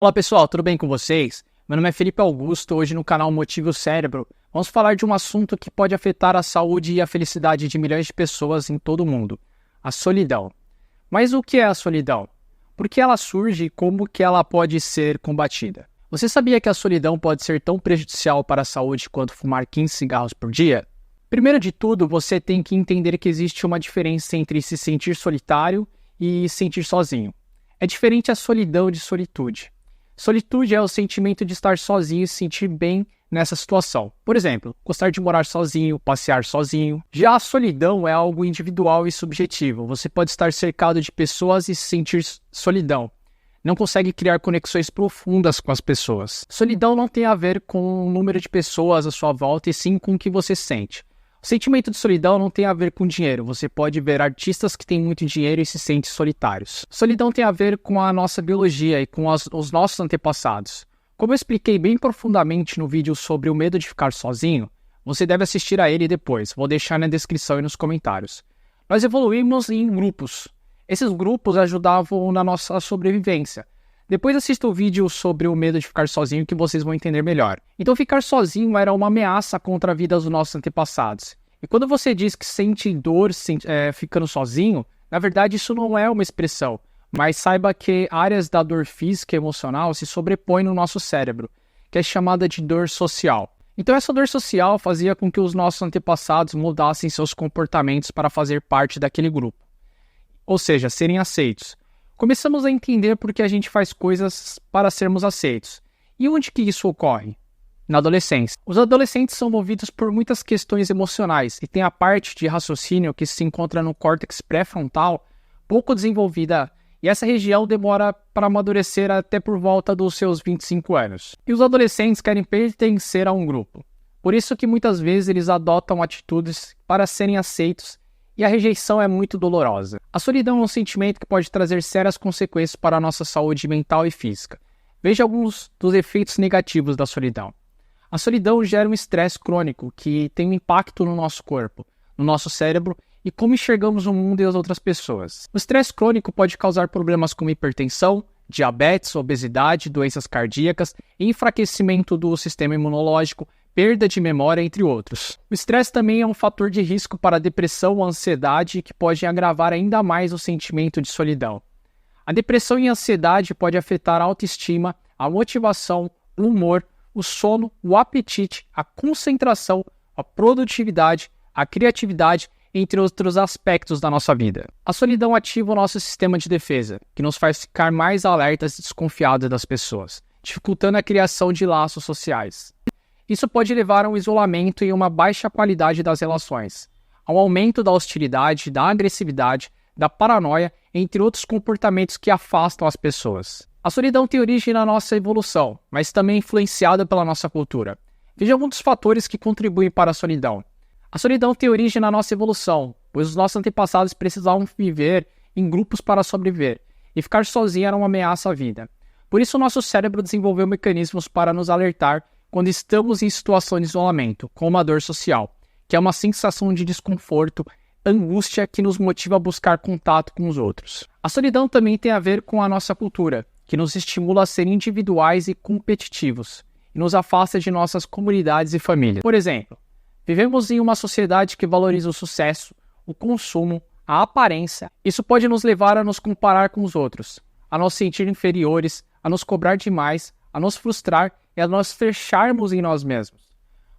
Olá pessoal, tudo bem com vocês? Meu nome é Felipe Augusto, hoje no canal Motive o Cérebro vamos falar de um assunto que pode afetar a saúde e a felicidade de milhões de pessoas em todo o mundo, a solidão. Mas o que é a solidão? Por que ela surge e como que ela pode ser combatida? Você sabia que a solidão pode ser tão prejudicial para a saúde quanto fumar 15 cigarros por dia? Primeiro de tudo, você tem que entender que existe uma diferença entre se sentir solitário e se sentir sozinho. É diferente a solidão de solitude. Solitude é o sentimento de estar sozinho e se sentir bem nessa situação. Por exemplo, gostar de morar sozinho, passear sozinho. Já a solidão é algo individual e subjetivo. Você pode estar cercado de pessoas e se sentir solidão. Não consegue criar conexões profundas com as pessoas. Solidão não tem a ver com o número de pessoas à sua volta, e sim com o que você sente. O sentimento de solidão não tem a ver com dinheiro. Você pode ver artistas que têm muito dinheiro e se sentem solitários. Solidão tem a ver com a nossa biologia e com os nossos antepassados. Como eu expliquei bem profundamente no vídeo sobre o medo de ficar sozinho, você deve assistir a ele depois. Vou deixar na descrição e nos comentários. Nós evoluímos em grupos. Esses grupos ajudavam na nossa sobrevivência. Depois assista o vídeo sobre o medo de ficar sozinho que vocês vão entender melhor. Então ficar sozinho era uma ameaça contra a vida dos nossos antepassados. E quando você diz que sente dor ficando sozinho, na verdade isso não é uma expressão. Mas saiba que áreas da dor física e emocional se sobrepõem no nosso cérebro, que é chamada de dor social. Então essa dor social fazia com que os nossos antepassados mudassem seus comportamentos para fazer parte daquele grupo. Ou seja, serem aceitos. Começamos a entender por que a gente faz coisas para sermos aceitos. E onde que isso ocorre? Na adolescência. Os adolescentes são movidos por muitas questões emocionais e tem a parte de raciocínio que se encontra no córtex pré-frontal pouco desenvolvida, e essa região demora para amadurecer até por volta dos seus 25 anos. E os adolescentes querem pertencer a um grupo. Por isso que muitas vezes eles adotam atitudes para serem aceitos, e a rejeição é muito dolorosa. A solidão é um sentimento que pode trazer sérias consequências para a nossa saúde mental e física. Veja alguns dos efeitos negativos da solidão. A solidão gera um estresse crônico que tem um impacto no nosso corpo, no nosso cérebro e como enxergamos o mundo e as outras pessoas. O estresse crônico pode causar problemas como hipertensão, diabetes, obesidade, doenças cardíacas, enfraquecimento do sistema imunológico, perda de memória, entre outros. O estresse também é um fator de risco para depressão ou ansiedade que pode agravar ainda mais o sentimento de solidão. A depressão e a ansiedade podem afetar a autoestima, a motivação, o humor, o sono, o apetite, a concentração, a produtividade, a criatividade, entre outros aspectos da nossa vida. A solidão ativa o nosso sistema de defesa, que nos faz ficar mais alertas e desconfiados das pessoas, dificultando a criação de laços sociais. Isso pode levar a um isolamento e uma baixa qualidade das relações, ao aumento da hostilidade, da agressividade, da paranoia, entre outros comportamentos que afastam as pessoas. A solidão tem origem na nossa evolução, mas também é influenciada pela nossa cultura. Veja alguns dos fatores que contribuem para a solidão. A solidão tem origem na nossa evolução, pois os nossos antepassados precisavam viver em grupos para sobreviver, e ficar sozinho era uma ameaça à vida. Por isso, o nosso cérebro desenvolveu mecanismos para nos alertar quando estamos em situação de isolamento, como a dor social, que é uma sensação de desconforto, angústia que nos motiva a buscar contato com os outros. A solidão também tem a ver com a nossa cultura, que nos estimula a ser individuais e competitivos, e nos afasta de nossas comunidades e famílias. Por exemplo, vivemos em uma sociedade que valoriza o sucesso, o consumo, a aparência. Isso pode nos levar a nos comparar com os outros, a nos sentir inferiores, a nos cobrar demais, a nos frustrar e a nós fecharmos em nós mesmos.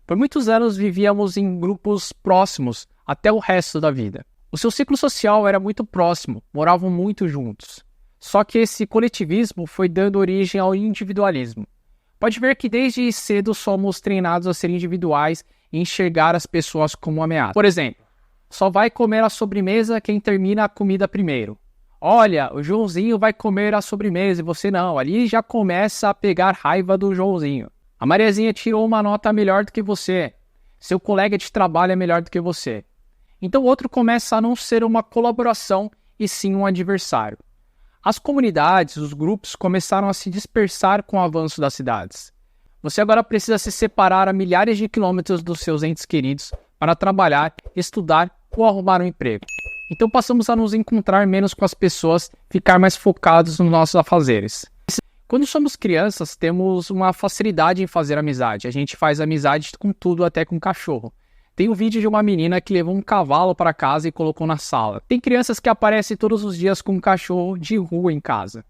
Por muitos anos vivíamos em grupos próximos até o resto da vida. O seu ciclo social era muito próximo, moravam muito juntos. Só que esse coletivismo foi dando origem ao individualismo. Pode ver que desde cedo somos treinados a ser individuais e enxergar as pessoas como ameaça. Por exemplo, só vai comer a sobremesa quem termina a comida primeiro. Olha, o Joãozinho vai comer a sobremesa e você não. Ali já começa a pegar raiva do Joãozinho. A Mariazinha tirou uma nota melhor do que você. Seu colega de trabalho é melhor do que você. Então o outro começa a não ser uma colaboração e sim um adversário. As comunidades, os grupos começaram a se dispersar com o avanço das cidades. Você agora precisa se separar a milhares de quilômetros dos seus entes queridos para trabalhar, estudar ou arrumar um emprego. Então passamos a nos encontrar menos com as pessoas, ficar mais focados nos nossos afazeres. Quando somos crianças, temos uma facilidade em fazer amizade. A gente faz amizade com tudo, até com cachorro. Tem um vídeo de uma menina que levou um cavalo para casa e colocou na sala. Tem crianças que aparecem todos os dias com um cachorro de rua em casa.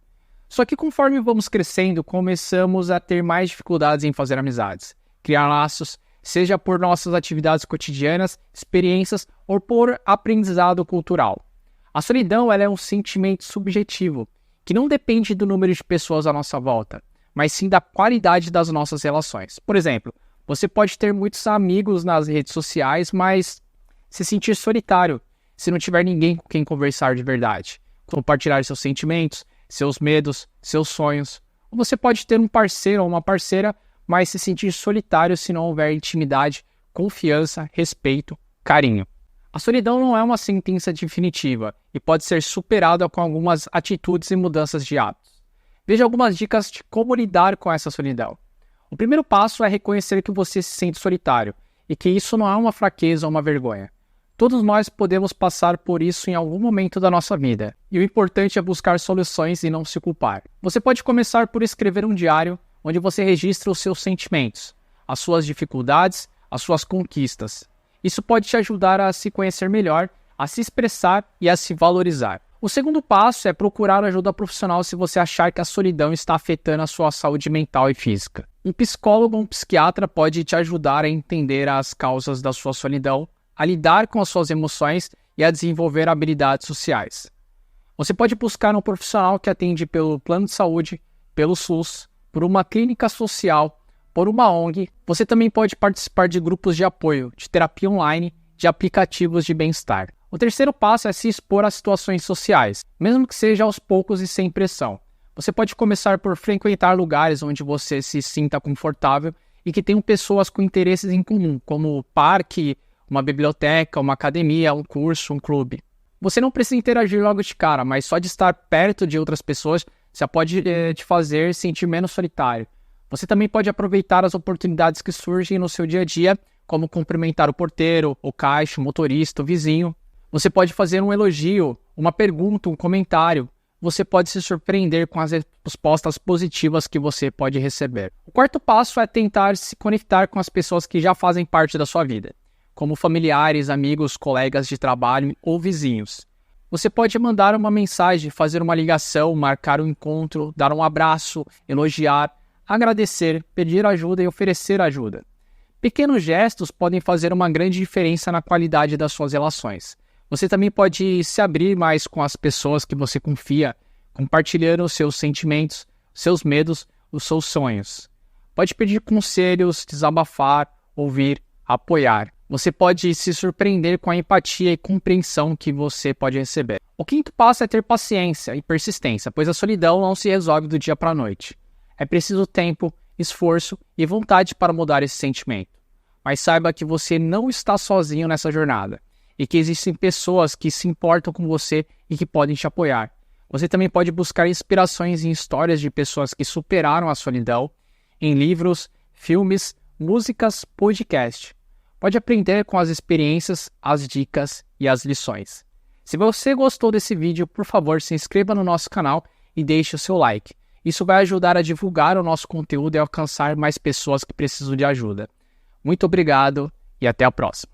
Só que conforme vamos crescendo, começamos a ter mais dificuldades em fazer amizades, criar laços, seja por nossas atividades cotidianas, experiências ou por aprendizado cultural. A solidão ela é um sentimento subjetivo, que não depende do número de pessoas à nossa volta, mas sim da qualidade das nossas relações. Por exemplo, você pode ter muitos amigos nas redes sociais, mas se sentir solitário, se não tiver ninguém com quem conversar de verdade, compartilhar seus sentimentos, seus medos, seus sonhos. Ou você pode ter um parceiro ou uma parceira, mas se sentir solitário se não houver intimidade, confiança, respeito, carinho. A solidão não é uma sentença definitiva e pode ser superada com algumas atitudes e mudanças de hábitos. Veja algumas dicas de como lidar com essa solidão. O primeiro passo é reconhecer que você se sente solitário e que isso não é uma fraqueza ou uma vergonha. Todos nós podemos passar por isso em algum momento da nossa vida, e o importante é buscar soluções e não se culpar. Você pode começar por escrever um diário onde você registra os seus sentimentos, as suas dificuldades, as suas conquistas. Isso pode te ajudar a se conhecer melhor, a se expressar e a se valorizar. O segundo passo é procurar ajuda profissional se você achar que a solidão está afetando a sua saúde mental e física. Um psicólogo ou um psiquiatra pode te ajudar a entender as causas da sua solidão, a lidar com as suas emoções e a desenvolver habilidades sociais. Você pode buscar um profissional que atende pelo plano de saúde, pelo SUS, por uma clínica social, por uma ONG. Você também pode participar de grupos de apoio, de terapia online, de aplicativos de bem-estar. O terceiro passo é se expor a situações sociais, mesmo que seja aos poucos e sem pressão. Você pode começar por frequentar lugares onde você se sinta confortável e que tenham pessoas com interesses em comum, como o parque, uma biblioteca, uma academia, um curso, um clube. Você não precisa interagir logo de cara, mas só de estar perto de outras pessoas já pode te fazer sentir menos solitário. Você também pode aproveitar as oportunidades que surgem no seu dia a dia, como cumprimentar o porteiro, o caixa, o motorista, o vizinho. Você pode fazer um elogio, uma pergunta, um comentário. Você pode se surpreender com as respostas positivas que você pode receber. O quarto passo é tentar se conectar com as pessoas que já fazem parte da sua vida, como familiares, amigos, colegas de trabalho ou vizinhos. Você pode mandar uma mensagem, fazer uma ligação, marcar um encontro, dar um abraço, elogiar, agradecer, pedir ajuda e oferecer ajuda. Pequenos gestos podem fazer uma grande diferença na qualidade das suas relações. Você também pode se abrir mais com as pessoas que você confia, compartilhando os seus sentimentos, seus medos, os seus sonhos. Pode pedir conselhos, desabafar, ouvir, apoiar. Você pode se surpreender com a empatia e compreensão que você pode receber. O quinto passo é ter paciência e persistência, pois a solidão não se resolve do dia para a noite. É preciso tempo, esforço e vontade para mudar esse sentimento. Mas saiba que você não está sozinho nessa jornada e que existem pessoas que se importam com você e que podem te apoiar. Você também pode buscar inspirações em histórias de pessoas que superaram a solidão, em livros, filmes, músicas, podcast. Pode aprender com as experiências, as dicas e as lições. Se você gostou desse vídeo, por favor, se inscreva no nosso canal e deixe o seu like. Isso vai ajudar a divulgar o nosso conteúdo e alcançar mais pessoas que precisam de ajuda. Muito obrigado e até a próxima.